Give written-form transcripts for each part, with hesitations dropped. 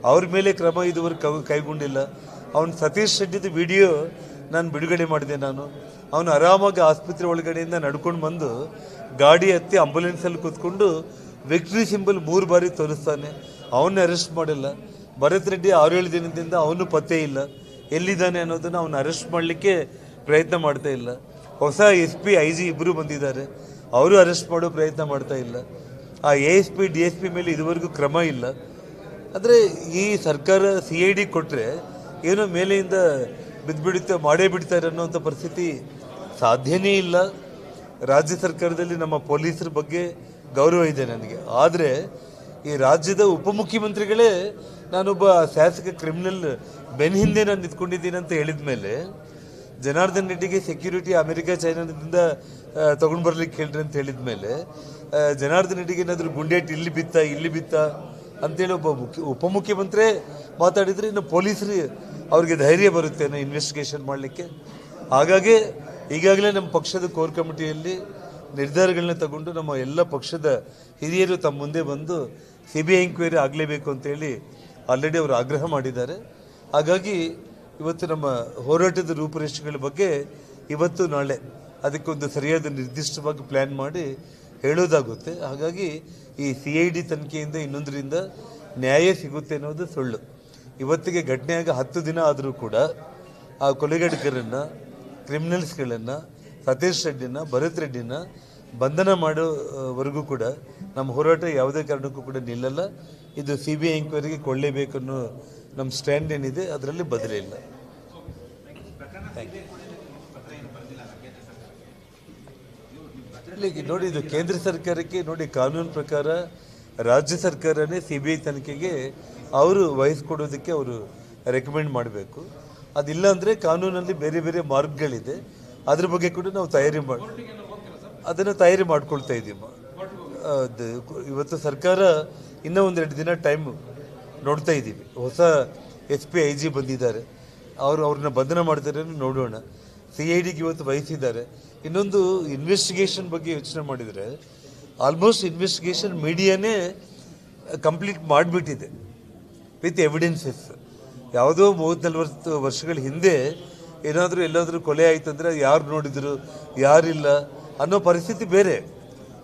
ಅವ್ರ ಮೇಲೆ ಕ್ರಮ ಇದುವರೆಗೆ ಕೈಗೊಂಡಿಲ್ಲ. ಅವನು ಸತೀಶ್ ರೆಡ್ಡಿದು ವಿಡಿಯೋ ನಾನು ಬಿಡುಗಡೆ ಮಾಡಿದೆ. ಅವನು ಆರಾಮಾಗಿ ಆಸ್ಪತ್ರೆ ಒಳಗಡೆಯಿಂದ ನಡ್ಕೊಂಡು ಬಂದು ಗಾಡಿ ಹತ್ತಿ ಆಂಬುಲೆನ್ಸಲ್ಲಿ ಕೂತ್ಕೊಂಡು ವಿಕ್ಟ್ರಿ ಸಿಂಬಲ್ 3 ಬಾರಿ ತೋರಿಸ್ತಾನೆ. ಅವನ್ನ ಅರೆಸ್ಟ್ ಮಾಡಿಲ್ಲ. ಭರತ್ ರೆಡ್ಡಿ 6-7 ದಿನದಿಂದ ಅವನು ಪತ್ತೆ ಇಲ್ಲ, ಎಲ್ಲಿದ್ದಾನೆ ಅನ್ನೋದನ್ನು ಅವನು ಅರೆಸ್ಟ್ ಮಾಡಲಿಕ್ಕೆ ಪ್ರಯತ್ನ ಮಾಡ್ತಾ ಇಲ್ಲ. ಹೊಸ SP IG ಇಬ್ಬರು ಬಂದಿದ್ದಾರೆ, ಅವರು ಅರೆಸ್ಟ್ ಮಾಡೋ ಪ್ರಯತ್ನ ಮಾಡ್ತಾ ಇಲ್ಲ. ಆ ASP DSP ಮೇಲೆ ಇದುವರೆಗೂ ಕ್ರಮ ಇಲ್ಲ. ಅಂದರೆ ಈ ಸರ್ಕಾರ CID ಕೊಟ್ಟರೆ ಏನೋ ಮೇಲೆಯಿಂದ ಬಿದ್ದುಬಿಡುತ್ತೆ, ಮಾಡೇ ಬಿಡ್ತಾರೆ ಅನ್ನೋಂಥ ಪರಿಸ್ಥಿತಿ ಸಾಧ್ಯನೇ ಇಲ್ಲ. ರಾಜ್ಯ ಸರ್ಕಾರದಲ್ಲಿ ನಮ್ಮ ಪೊಲೀಸರ ಬಗ್ಗೆ ಗೌರವ ಇದೆ ನನಗೆ. ಆದರೆ ಈ ರಾಜ್ಯದ ಉಪಮುಖ್ಯಮಂತ್ರಿಗಳೇ ನಾನೊಬ್ಬ ಶಾಸಕ ಕ್ರಿಮಿನಲ್ ಬೆನ್ ಹಿಂದೆ ನಾನು ನಿಂತ್ಕೊಂಡಿದ್ದೀನಿ ಅಂತ ಹೇಳಿದ ಮೇಲೆ ಜನಾರ್ದನ್ ರೆಡ್ಡಿಗೆ ಸೆಕ್ಯೂರಿಟಿ ಅಮೆರಿಕ ಚೈನಾದಿಂದ ತೊಗೊಂಡು ಬರ್ಲಿಕ್ಕೆ ಹೇಳ್ರಿ ಅಂತ ಹೇಳಿದ ಮೇಲೆ ಜನಾರ್ದನ್ ರೆಡ್ಡಿಗೆ ಏನಾದರೂ ಗುಂಡೇಟ್ ಇಲ್ಲಿ ಬಿತ್ತ ಅಂತೇಳಿ ಒಬ್ಬ ಉಪಮುಖ್ಯಮಂತ್ರಿ ಮಾತಾಡಿದರೆ ಇನ್ನು ಪೊಲೀಸರು ಅವ್ರಿಗೆ ಧೈರ್ಯ ಬರುತ್ತೇನೋ ಇನ್ವೆಸ್ಟಿಗೇಷನ್ ಮಾಡಲಿಕ್ಕೆ. ಹಾಗಾಗಿ ಈಗಾಗಲೇ ನಮ್ಮ ಪಕ್ಷದ ಕೋರ್ ಕಮಿಟಿಯಲ್ಲಿ ನಿರ್ಧಾರಗಳನ್ನ ತಗೊಂಡು ನಮ್ಮ ಎಲ್ಲ ಪಕ್ಷದ ಹಿರಿಯರು ತಮ್ಮ ಮುಂದೆ ಬಂದು CBI ಎಂಕ್ವೈರಿ ಆಗಲೇಬೇಕು ಅಂತೇಳಿ ಆಲ್ರೆಡಿ ಅವರು ಆಗ್ರಹ ಮಾಡಿದ್ದಾರೆ. ಹಾಗಾಗಿ ಇವತ್ತು ನಮ್ಮ ಹೋರಾಟದ ರೂಪುರೇಷೆಗಳ ಬಗ್ಗೆ ಇವತ್ತು ನಾಳೆ ಅದಕ್ಕೊಂದು ಸರಿಯಾದ ನಿರ್ದಿಷ್ಟವಾಗಿ ಪ್ಲ್ಯಾನ್ ಮಾಡಿ ಹೇಳೋದಾಗುತ್ತೆ. ಹಾಗಾಗಿ ಈ CID ತನಿಖೆಯಿಂದ ಇನ್ನೊಂದರಿಂದ ನ್ಯಾಯ ಸಿಗುತ್ತೆ ಅನ್ನೋದು ಸುಳ್ಳು. ಇವತ್ತಿಗೆ ಘಟನೆಯಾಗ 10 ದಿನ ಆದರೂ ಕೂಡ ಆ ಕೊಲೆಗಡಕರನ್ನು, ಕ್ರಿಮಿನಲ್ಸ್ಗಳನ್ನು, ಸತೀಶ್ ರೆಡ್ಡಿನ, ಭರತ್ ರೆಡ್ಡಿನ ಬಂಧನ ಮಾಡೋವರೆಗೂ ಕೂಡ ನಮ್ಮ ಹೋರಾಟ ಯಾವುದೇ ಕಾರಣಕ್ಕೂ ಕೂಡ ನಿಲ್ಲಲ್ಲ. ಇದು CBI ಎಂಕ್ವೈರಿಗೆ ಕೊಳ್ಳೇಬೇಕನ್ನೋ ನಮ್ಮ ಸ್ಟ್ಯಾಂಡ್ ಏನಿದೆ ಅದರಲ್ಲಿ ಬದಲಿಲ್ಲ. ನೋಡಿ, ಇದು ಕೇಂದ್ರ ಸರ್ಕಾರಕ್ಕೆ ನೋಡಿ, ಕಾನೂನು ಪ್ರಕಾರ ರಾಜ್ಯ ಸರ್ಕಾರನೇ CBI ತನಿಖೆಗೆ ಅವರು ವಹಿಸ್ಕೊಡೋದಕ್ಕೆ ಅವರು ರೆಕಮೆಂಡ್ ಮಾಡಬೇಕು. ಅದಿಲ್ಲ ಅಂದರೆ ಕಾನೂನಲ್ಲಿ ಬೇರೆ ಬೇರೆ ಮಾರ್ಗಗಳಿದೆ, ಅದ್ರ ಬಗ್ಗೆ ಕೂಡ ನಾವು ಅದನ್ನು ತಯಾರಿ ಮಾಡ್ಕೊಳ್ತಾ ಇದ್ದೀವಿ. ಇವತ್ತು ಸರ್ಕಾರ ಇನ್ನೂ 1-2 ದಿನ ಟೈಮ್ ನೋಡ್ತಾ ಇದ್ದೀವಿ. ಹೊಸ SP IG ಬಂದಿದ್ದಾರೆ, ಅವ್ರನ್ನ ಬಂಧನ ಮಾಡ್ತಾರೆ ನೋಡೋಣ. CIDಗೆ ಇವತ್ತು ವಹಿಸಿದ್ದಾರೆ. ಇನ್ನೊಂದು ಇನ್ವೆಸ್ಟಿಗೇಷನ್ ಬಗ್ಗೆ ಯೋಚನೆ ಮಾಡಿದರೆ ಆಲ್ಮೋಸ್ಟ್ ಇನ್ವೆಸ್ಟಿಗೇಷನ್ ಮೀಡಿಯಾನೇ ಕಂಪ್ಲೀಟ್ ಮಾಡಿಬಿಟ್ಟಿದೆ ವಿತ್ ಎವಿಡೆನ್ಸಸ್. ಯಾವುದೋ 30-40 ವರ್ಷಗಳ ಹಿಂದೆ ಏನಾದರೂ ಎಲ್ಲಾದರೂ ಕೊಲೆ ಆಯಿತು ಅಂದರೆ ಯಾರು ನೋಡಿದರು ಯಾರಿಲ್ಲ ಅನ್ನೋ ಪರಿಸ್ಥಿತಿ ಬೇರೆ.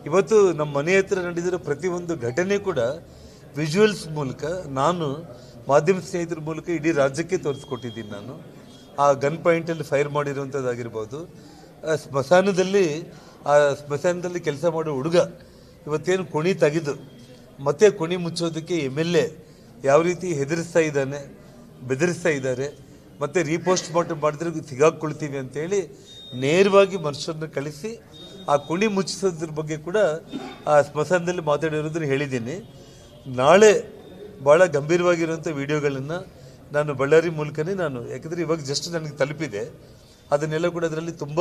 ಇವತ್ತು ನಮ್ಮ ಮನೆ ಹತ್ರ ನಡೆದಿರೋ ಪ್ರತಿಯೊಂದು ಘಟನೆ ಕೂಡ ವಿಜುವಲ್ಸ್ ಮೂಲಕ, ನಾನು ಮಾಧ್ಯಮ ಸ್ನೇಹಿತರ ಮೂಲಕ ಇಡೀ ರಾಜ್ಯಕ್ಕೆ ತೋರಿಸ್ಕೊಟ್ಟಿದ್ದೀನಿ. ನಾನು ಆ ಗನ್ ಪಾಯಿಂಟಲ್ಲಿ ಫೈರ್ ಮಾಡಿರುವಂಥದ್ದಾಗಿರ್ಬೋದು, ಸ್ಮಶಾನದಲ್ಲಿ ಕೆಲಸ ಮಾಡೋ ಹುಡುಗ ಇವತ್ತೇನು ಕುಣಿ ತೆಗೆದು ಮತ್ತೆ ಕುಣಿ ಮುಚ್ಚೋದಕ್ಕೆ MLA ಯಾವ ರೀತಿ ಬೆದರಿಸ್ತಾ ಇದ್ದಾರೆ, ಮತ್ತು ರೀಪೋಸ್ಟ್ ಮಾಡಿದ್ರೆ ಸಿಗಾಕ್ಕೊಳ್ತೀವಿ ಅಂತೇಳಿ ನೇರವಾಗಿ ಮನುಷ್ಯರನ್ನ ಕಳಿಸಿ ಆ ಕುಣಿ ಮುಚ್ಚಿಸೋದ್ರ ಬಗ್ಗೆ ಕೂಡ ಆ ಸ್ಮಶಾನದಲ್ಲಿ ಮಾತಾಡಿರೋದನ್ನು ಹೇಳಿದ್ದೀನಿ. ನಾಳೆ ಭಾಳ ಗಂಭೀರವಾಗಿರುವಂಥ ವಿಡಿಯೋಗಳನ್ನು ನಾನು ಬಳ್ಳಾರಿ ಮೂಲಕನೇ ಯಾಕಂದರೆ ಇವಾಗ ಜಸ್ಟ್ ನನಗೆ ತಲುಪಿದೆ, ಅದನ್ನೆಲ್ಲ ಕೂಡ ಅದರಲ್ಲಿ ತುಂಬ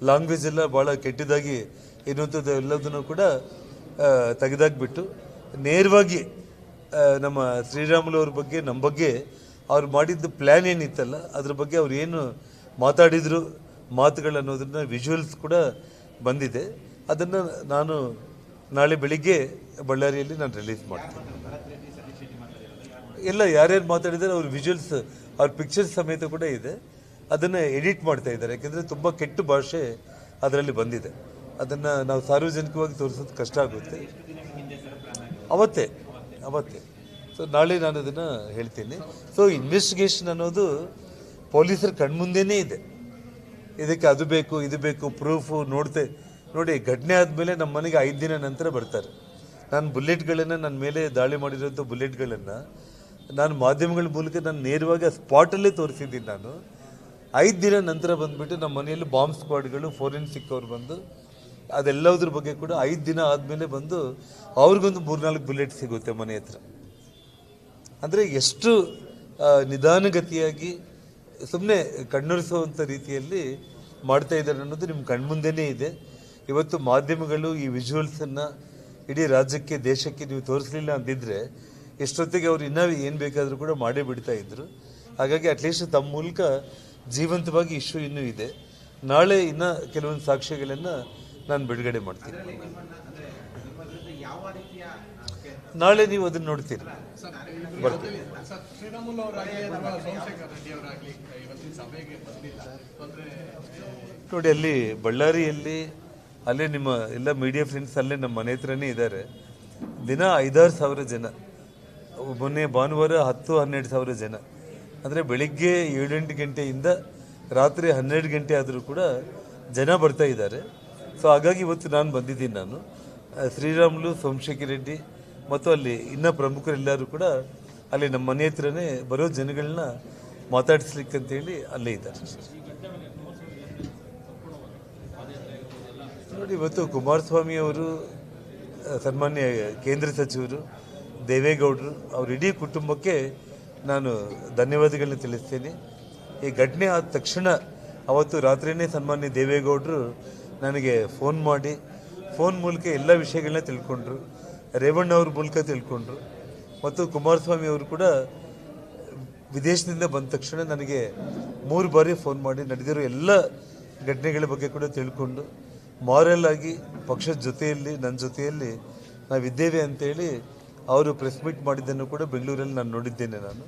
ಲ್ಯಾಂಗ್ವೇಜ್ ಎಲ್ಲ ಭಾಳ ಕೆಟ್ಟದಾಗಿ ಇರುವಂಥದ್ದು ಎಲ್ಲದನ್ನು ಕೂಡ ತೆಗೆದಾಕ್ಬಿಟ್ಟು ನೇರವಾಗಿ ನಮ್ಮ ಶ್ರೀರಾಮುಲು ಅವ್ರ ಬಗ್ಗೆ, ನಮ್ಮ ಬಗ್ಗೆ ಅವ್ರು ಮಾಡಿದ್ದು ಪ್ಲ್ಯಾನ್ ಏನಿತ್ತಲ್ಲ ಅದ್ರ ಬಗ್ಗೆ ಅವ್ರು ಏನು ಮಾತಾಡಿದ್ರು ಮಾತುಗಳು ಅನ್ನೋದನ್ನ ವಿಜುವಲ್ಸ್ ಕೂಡ ಬಂದಿದೆ. ಅದನ್ನು ನಾನು ನಾಳೆ ಬೆಳಿಗ್ಗೆ ಬಳ್ಳಾರಿಯಲ್ಲಿ ನಾನು ರಿಲೀಸ್ ಮಾಡ್ತೀನಿ. ಎಲ್ಲ ಯಾರ್ಯಾರು ಮಾತಾಡಿದ್ದಾರೆ ಅವ್ರ ವಿಜುವಲ್ಸ್, ಅವ್ರ ಪಿಕ್ಚರ್ಸ್ ಸಮೇತ ಕೂಡ ಇದೆ. ಅದನ್ನು ಎಡಿಟ್ ಮಾಡ್ತಾ ಇದ್ದಾರೆ, ಯಾಕೆಂದರೆ ತುಂಬ ಕೆಟ್ಟ ಭಾಷೆ ಅದರಲ್ಲಿ ಬಂದಿದೆ. ಅದನ್ನು ನಾವು ಸಾರ್ವಜನಿಕವಾಗಿ ತೋರಿಸೋದು ಕಷ್ಟ ಆಗುತ್ತೆ. ಅವತ್ತೇ ಸೊ ನಾಳೆ ನಾನು ಅದನ್ನು ಹೇಳ್ತೀನಿ. ಸೊ ಇನ್ವೆಸ್ಟಿಗೇಷನ್ ಅನ್ನೋದು ಪೊಲೀಸರ ಕಣ್ಮುಂದೆನೇ ಇದೆ. ಇದಕ್ಕೆ ಅದು ಬೇಕು ಇದು ಬೇಕು ಪ್ರೂಫು ನೋಡಿ, ಘಟನೆ ಆದಮೇಲೆ ನಮ್ಮ ಮನೆಗೆ 5 ದಿನ ನಂತರ ಬರ್ತಾರೆ. ನಾನು ಬುಲೆಟ್ಗಳನ್ನು, ನನ್ನ ಮೇಲೆ ದಾಳಿ ಮಾಡಿರೋಂಥ ಬುಲೆಟ್ಗಳನ್ನು ನಾನು ಮಾಧ್ಯಮಗಳ ಮೂಲಕ ನಾನು ನೇರವಾಗಿ ಆ ಸ್ಪಾಟಲ್ಲೇ ತೋರಿಸಿದ್ದೀನಿ. ನಾನು 5 ದಿನ ನಂತರ ಬಂದುಬಿಟ್ಟು ನಮ್ಮ ಮನೆಯಲ್ಲಿ ಬಾಂಬ್ ಸ್ಕ್ವಾಡ್ಗಳು, ಫೋರೆನ್ಸಿಕ್ ಅವ್ರು ಬಂದು ಅದೆಲ್ಲದ್ರ ಬಗ್ಗೆ ಕೂಡ 5 ದಿನ ಆದಮೇಲೆ ಬಂದು ಅವ್ರಿಗೊಂದು 3-4 ಬುಲೆಟ್ ಸಿಗುತ್ತೆ ಮನೆ ಹತ್ರ. ಅಂದರೆ ಎಷ್ಟು ನಿಧಾನಗತಿಯಾಗಿ ಸುಮ್ಮನೆ ಕಣ್ಣೊರೆಸುವಂಥ ರೀತಿಯಲ್ಲಿ ಮಾಡ್ತಾ ಇದ್ದಾರೆ ಅನ್ನೋದು ನಿಮ್ಮ ಕಣ್ಮುಂದೆನೇ ಇದೆ. ಇವತ್ತು ಮಾಧ್ಯಮಗಳು ಈ ವಿಜುವಲ್ಸನ್ನು ಇಡೀ ರಾಜ್ಯಕ್ಕೆ, ದೇಶಕ್ಕೆ ನೀವು ತೋರಿಸಲಿಲ್ಲ ಅಂದಿದ್ರೆ ಎಷ್ಟೊತ್ತಿಗೆ ಅವ್ರು ಇನ್ನೂ ಏನು ಬೇಕಾದರೂ ಕೂಡ ಮಾಡೇ ಬಿಡ್ತಾ ಇದ್ರು. ಹಾಗಾಗಿ ಅಟ್ಲೀಸ್ಟ್ ತಮ್ಮ ಮೂಲಕ ಜೀವಂತವಾಗಿ ಇಶ್ಯೂ ಇನ್ನೂ ಇದೆ. ನಾಳೆ ಇನ್ನೂ ಕೆಲವೊಂದು ಸಾಕ್ಷ್ಯಗಳನ್ನು ನಾನು ಬಿಡುಗಡೆ ಮಾಡ್ತೀನಿ. ನಾಳೆ ನೀವು ಅದನ್ನು ನೋಡ್ತೀರಿ. ಬರ್ತೀವಿ. ಶ್ರೀರಾಮುಲು ಅವರಾಗಲಿ ಅಥವಾ ಸೋಮಶೇಖರ್ ರೆಡ್ಡಿ ಅವರಾಗಲಿ ಇವತ್ತಿನ ಸಭೆಗೆ ಬಂದಿಲ್ಲ. ನೋಡಿ, ಅಲ್ಲಿ ಬಳ್ಳಾರಿಯಲ್ಲಿ ಅಲ್ಲೇ ನಿಮ್ಮ ಎಲ್ಲ ಮೀಡಿಯಾ ಫ್ರೆಂಡ್ಸ್ ಅಲ್ಲೇ ನಮ್ಮ ಮನೆ ಹತ್ರನೇ ಇದ್ದಾರೆ. ದಿನ 5-6 ಸಾವಿರ ಜನ, ಮೊನ್ನೆ ಭಾನುವಾರ 10-12 ಸಾವಿರ ಜನ. ಅಂದರೆ ಬೆಳಿಗ್ಗೆ 7-8 ಗಂಟೆಯಿಂದ ರಾತ್ರಿ 12 ಗಂಟೆ ಆದರೂ ಕೂಡ ಜನ ಬರ್ತಾ ಇದ್ದಾರೆ. ಸೊ ಹಾಗಾಗಿ ಇವತ್ತು ನಾನು ಬಂದಿದ್ದೀನಿ. ನಾನು ಶ್ರೀರಾಮುಲು, ಸೋಮಶೇಖರ್ ರೆಡ್ಡಿ ಮತ್ತು ಅಲ್ಲಿ ಇನ್ನೂ ಪ್ರಮುಖರೆಲ್ಲರೂ ಕೂಡ ಅಲ್ಲಿ ನಮ್ಮ ಮನೆ ಹತ್ರನೇ ಬರೋ ಜನಗಳನ್ನ ಮಾತಾಡಿಸ್ಲಿಕ್ಕಂತೇಳಿ ಅಲ್ಲೇ ಇದ್ದಾರೆ. ನೋಡಿ, ಇವತ್ತು ಕುಮಾರಸ್ವಾಮಿ ಅವರು, ಸನ್ಮಾನ್ಯ ಕೇಂದ್ರ ಸಚಿವರು, ದೇವೇಗೌಡರು, ಅವ್ರ ಇಡೀ ಕುಟುಂಬಕ್ಕೆ ನಾನು ಧನ್ಯವಾದಗಳನ್ನ ತಿಳಿಸ್ತೇನೆ. ಈ ಘಟನೆ ಆದ ತಕ್ಷಣ ಅವತ್ತು ರಾತ್ರಿಯೇ ಸನ್ಮಾನ್ಯ ದೇವೇಗೌಡರು ನನಗೆ ಫೋನ್ ಮಾಡಿ, ಫೋನ್ ಮೂಲಕ ಎಲ್ಲ ವಿಷಯಗಳನ್ನ ತಿಳ್ಕೊಂಡ್ರು. ರೇವಣ್ಣ ಅವ್ರ ಮೂಲಕ ತಿಳ್ಕೊಂಡ್ರು. ಮತ್ತು ಕುಮಾರಸ್ವಾಮಿ ಅವರು ಕೂಡ ವಿದೇಶದಿಂದ ಬಂದ ತಕ್ಷಣ ನನಗೆ 3 ಬಾರಿ ಫೋನ್ ಮಾಡಿ ನಡೆದಿರೋ ಎಲ್ಲ ಘಟನೆಗಳ ಬಗ್ಗೆ ಕೂಡ ತಿಳ್ಕೊಂಡು, ಮಾರಲ್ ಆಗಿ ಪಕ್ಷದ ಜೊತೆಯಲ್ಲಿ, ನನ್ನ ಜೊತೆಯಲ್ಲಿ ನಾವಿದ್ದೇವೆ ಅಂತೇಳಿ ಅವರು ಪ್ರೆಸ್ ಮೀಟ್ ಮಾಡಿದ್ದನ್ನು ಕೂಡ ಬೆಂಗಳೂರಲ್ಲಿ ನಾನು ನೋಡಿದ್ದೇನೆ. ನಾನು